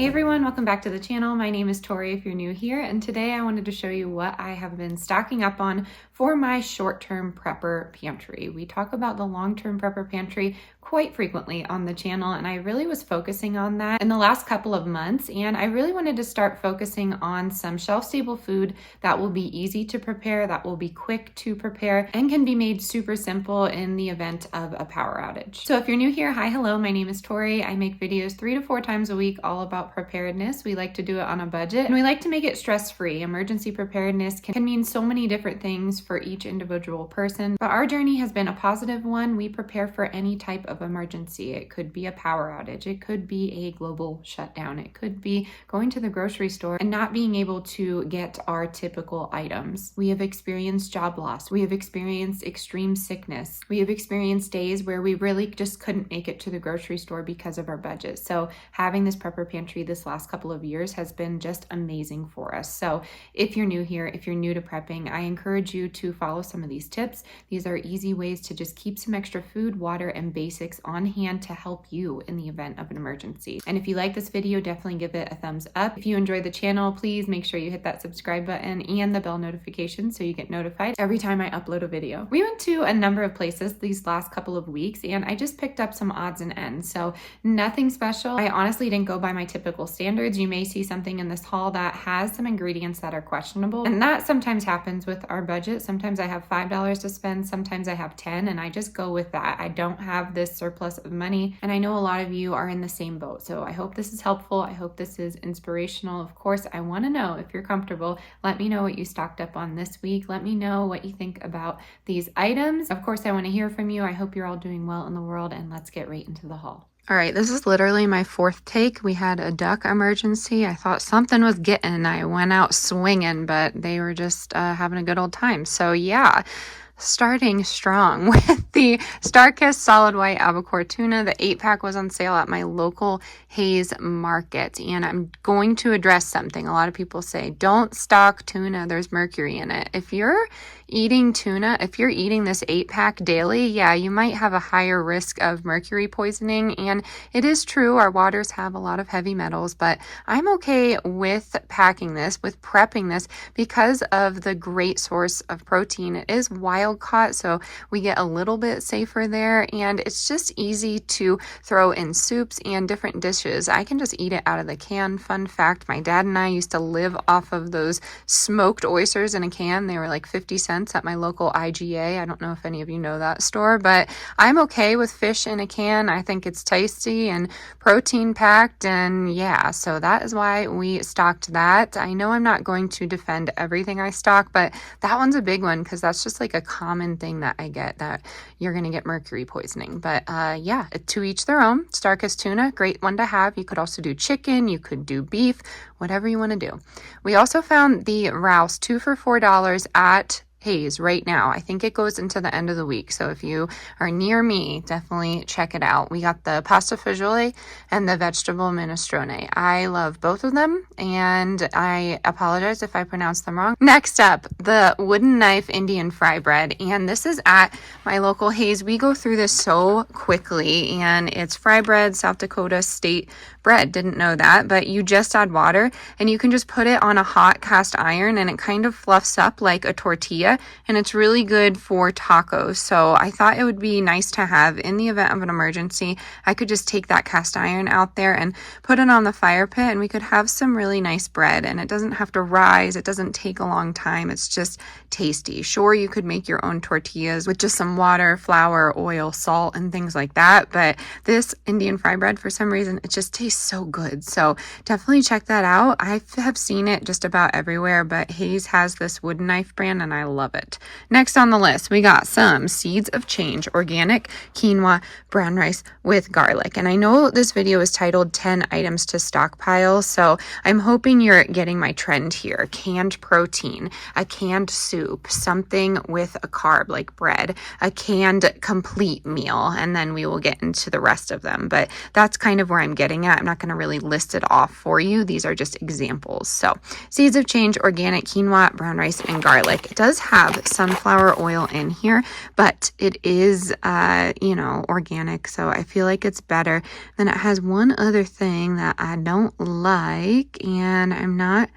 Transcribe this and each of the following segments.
Hey everyone, welcome back to the channel. My name is Tori if you're new here, and today I wanted to show you what I have been stocking up on for my short-term prepper pantry. We talk about the long-term prepper pantry quite frequently on the channel, and I really was focusing on that in the last couple of months, and I really wanted to start focusing on some shelf-stable food that will be easy to prepare, that will be quick to prepare, and can be made super simple in the event of a power outage. So if you're new here, hi, hello, my name is Tori. I make videos 3 to 4 times a week all about preparedness. We like to do it on a budget, and we like to make it stress-free. Emergency preparedness can mean so many different things for each individual person, but our journey has been a positive one. We prepare for any type of emergency. It could be a power outage. It could be a global shutdown. It could be going to the grocery store and not being able to get our typical items. We have experienced job loss. We have experienced extreme sickness. We have experienced days where we really just couldn't make it to the grocery store because of our budget. So having this prepper pantry this last couple of years has been just amazing for us. So if you're new here, if you're new to prepping, I encourage you to follow some of these tips. These are easy ways to just keep some extra food, water, and basics on hand to help you in the event of an emergency. And if you like this video, definitely give it a thumbs up. If you enjoyed the channel, please make sure you hit that subscribe button and the bell notification so you get notified every time I upload a video. We went to a number of places these last couple of weeks, and I just picked up some odds and ends. So nothing special. I honestly didn't go by my typical standards. You may see something in this haul that has some ingredients that are questionable, and that sometimes happens with our budget. Sometimes I have $5 to spend, sometimes I have 10, and I just go with that. I don't have this surplus of money, and I know a lot of you are in the same boat. So I hope this is helpful. I hope this is inspirational. Of course, I want to know if you're comfortable. Let me know what you stocked up on this week. Let me know what you think about these items. Of course, I want to hear from you. I hope you're all doing well in the world, and let's get right into the haul. All right, this is literally my 4th take. We had a duck emergency. I thought something was getting. I went out swinging, but they were just having a good old time. So yeah, starting strong with the Starkist solid white albacore tuna. The 8-pack was on sale at my local Hayes market, and I'm going to address something. A lot of people say, don't stock tuna, there's mercury in it. If you're eating tuna, if you're eating this 8-pack daily, yeah, you might have a higher risk of mercury poisoning. And it is true, our waters have a lot of heavy metals, but I'm okay with packing this, with prepping this, because of the great source of protein. It is wild caught, so we get a little bit safer there, and it's just easy to throw in soups and different dishes. I can just eat it out of the can. Fun fact, my dad and I used to live off of those smoked oysters in a can. They were like 50 cents at my local IGA. I don't know if any of you know that store, but I'm okay with fish in a can. I think it's tasty and protein packed, and yeah, so that is why we stocked that. I know I'm not going to defend everything I stock, but that one's a big one because that's just like a common thing that I get, that you're going to get mercury poisoning. But yeah, to each their own. Starkist tuna, great one to have. You could also do chicken, you could do beef, whatever you want to do. We also found the Rouse 2 for $4 at Hayes right now. I think it goes into the end of the week. So if you are near me, definitely check it out. We got the pasta fagioli and the vegetable minestrone. I love both of them, and I apologize if I pronounced them wrong. Next up, the wooden knife Indian fry bread. And this is at my local Hayes. We go through this so quickly, and it's fry bread, South Dakota state bread. Didn't know that, but you just add water and you can just put it on a hot cast iron, and it kind of fluffs up like a tortilla, and it's really good for tacos. So I thought it would be nice to have in the event of an emergency. I could just take that cast iron out there and put it on the fire pit, and we could have some really nice bread, and it doesn't have to rise. It doesn't take a long time. It's just tasty. Sure, you could make your own tortillas with just some water, flour, oil, salt, and things like that, but this Indian fry bread, for some reason, it just tastes so good. So definitely check that out. I have seen it just about everywhere, but Hayes has this wooden knife brand, and I love it. Next on the list, we got some Seeds of Change organic quinoa brown rice with garlic. And I know this video is titled 10 items to stockpile, so I'm hoping you're getting my trend here. Canned protein, a canned soup, something with a carb like bread, a canned complete meal, and then we will get into the rest of them. But that's kind of where I'm getting at. I'm not going to really list it off for you. These are just examples. So Seeds of Change, organic quinoa, brown rice, and garlic. It does have sunflower oil in here, but it is, you know, organic, so I feel like it's better. Then it has one other thing that I don't like, and I'm not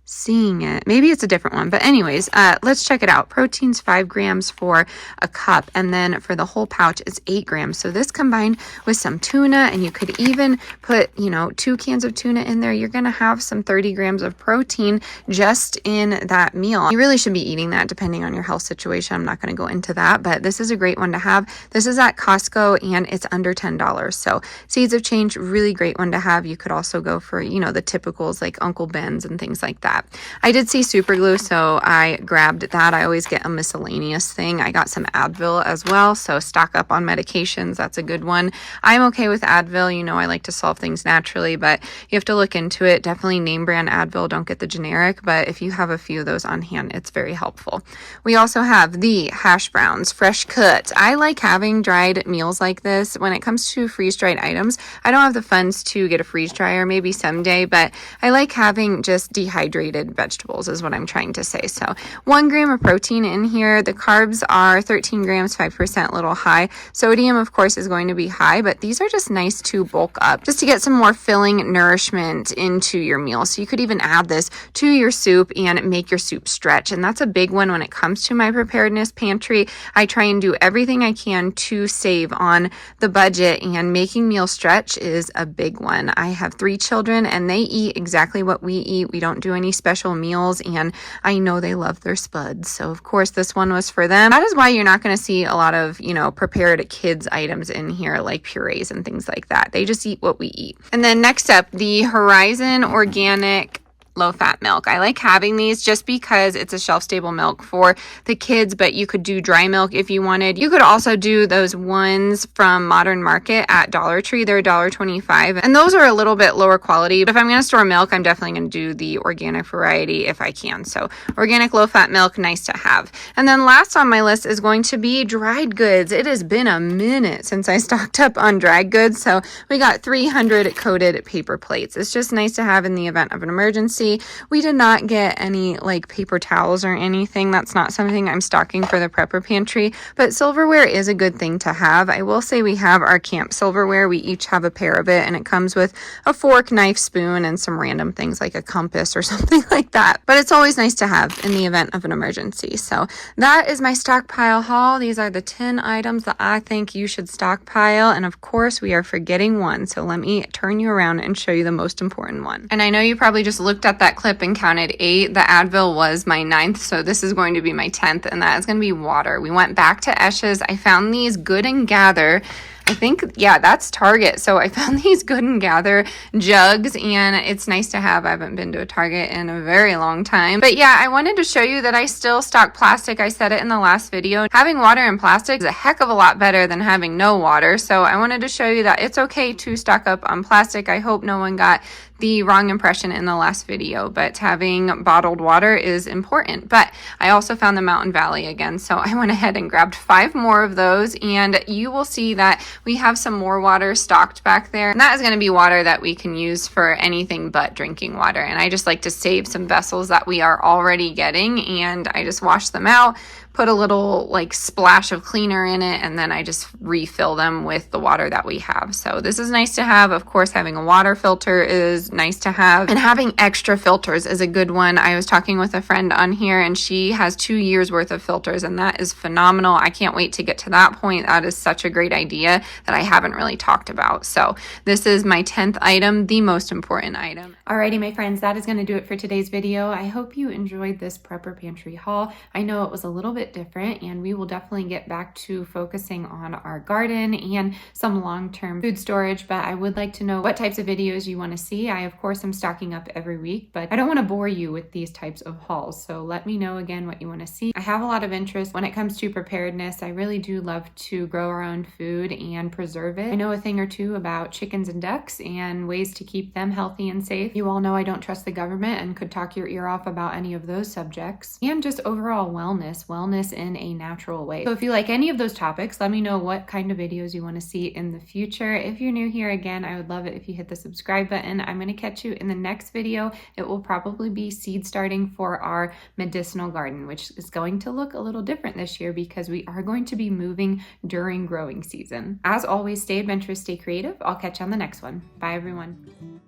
seeing it. Maybe it's a different one, but anyways, let's check it out. Protein's 5 grams for a cup, and then for the whole pouch it's 8 grams. So this combined with some tuna, and you could even put, you know, 2 cans of tuna in there, you're gonna have some 30 grams of protein just in that meal. You really should be eating that depending on your health situation. I'm not gonna go into that, but this is a great one to have. This is at Costco and it's under $10. So Seeds of Change, really great one to have. You could also go for, you know, the typicals like Uncle Ben's and things like that. I did see super glue, so I grabbed that. I always get a miscellaneous thing. I got some Advil as well, so stock up on medications. That's a good one. I'm okay with Advil. You know, I like to solve things naturally, but you have to look into it. Definitely name brand Advil. Don't get the generic, but if you have a few of those on hand, it's very helpful. We also have the hash browns, fresh cut. I like having dried meals like this. When it comes to freeze-dried items, I don't have the funds to get a freeze dryer, maybe someday, but I like having just dehydrated vegetables is what I'm trying to say. So 1 gram of protein in here. The carbs are 13 grams, 5%, a little high. Sodium, of course, is going to be high, but these are just nice to bulk up, just to get some more filling nourishment into your meal. So you could even add this to your soup and make your soup stretch. And that's a big one when it comes to my preparedness pantry. I try and do everything I can to save on the budget, and making meal stretch is a big one. I have 3 children and they eat exactly what we eat. We don't do any special meals, and I know they love their spuds, so of course this one was for them. That is why you're not going to see a lot of, you know, prepared kids items in here like purees and things like that. They just eat what we eat. And then next up, the Horizon Organic low-fat milk. I like having these just because it's a shelf-stable milk for the kids, but you could do dry milk if you wanted. You could also do those ones from Modern Market at Dollar Tree. They're $1.25, and those are a little bit lower quality. But if I'm going to store milk, I'm definitely going to do the organic variety if I can. So organic low-fat milk, nice to have. And then last on my list is going to be dried goods. It has been a minute since I stocked up on dried goods, so we got 300 coated paper plates. It's just nice to have in the event of an emergency. We did not get any like paper towels or anything. That's not something I'm stocking for the prepper pantry, but silverware is a good thing to have. I will say we have our camp silverware. We each have a pair of it, and it comes with a fork, knife, spoon, and some random things like a compass or something like that. But it's always nice to have in the event of an emergency. So that is my stockpile haul. These are the 10 items that I think you should stockpile. And of course, we are forgetting one. So let me turn you around and show you the most important one. And I know you probably just looked at that clip and counted 8. The Advil was my 9th, so this is going to be my 10th, and that is going to be water. We went back to Esch's. I found these Good and Gather. I think, yeah, that's Target. So I found these Good and Gather jugs, and it's nice to have. I haven't been to a Target in a very long time. But yeah, I wanted to show you that I still stock plastic. I said it in the last video. Having water in plastic is a heck of a lot better than having no water. So I wanted to show you that it's okay to stock up on plastic. I hope no one got the wrong impression in the last video, but having bottled water is important. But I also found the Mountain Valley again, so I went ahead and grabbed 5 more of those, and you will see that we have some more water stocked back there. And that is going to be water that we can use for anything but drinking water. And I just like to save some vessels that we are already getting, and I just wash them out, put a little like splash of cleaner in it, and then I just refill them with the water that we have. So this is nice to have. Of course, having a water filter is nice to have, and having extra filters is a good one. I was talking with a friend on here, and she has 2 years worth of filters, and that is phenomenal. I can't wait to get to that point. That is such a great idea that I haven't really talked about. So this is my 10th item, the most important item. Alrighty, my friends, that is going to do it for today's video. I hope you enjoyed this prepper pantry haul. I know it was a little bit different, and we will definitely get back to focusing on our garden and some long-term food storage, but I would like to know what types of videos you want to see. I of course am stocking up every week, but I don't want to bore you with these types of hauls, so let me know again what you want to see. I have a lot of interest when it comes to preparedness. I really do love to grow our own food and preserve it. I know a thing or two about chickens and ducks and ways to keep them healthy and safe. You all know I don't trust the government and could talk your ear off about any of those subjects. And just overall wellness wellness in a natural way. So if you like any of those topics, let me know what kind of videos you want to see in the future. If you're new here, again, I would love it if you hit the subscribe button. I'm going to catch you in the next video. It will probably be seed starting for our medicinal garden, which is going to look a little different this year because we are going to be moving during growing season. As always, stay adventurous, stay creative. I'll catch you on the next one. Bye, everyone.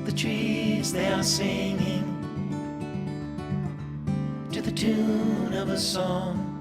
The trees, they are singing to the tune of a song.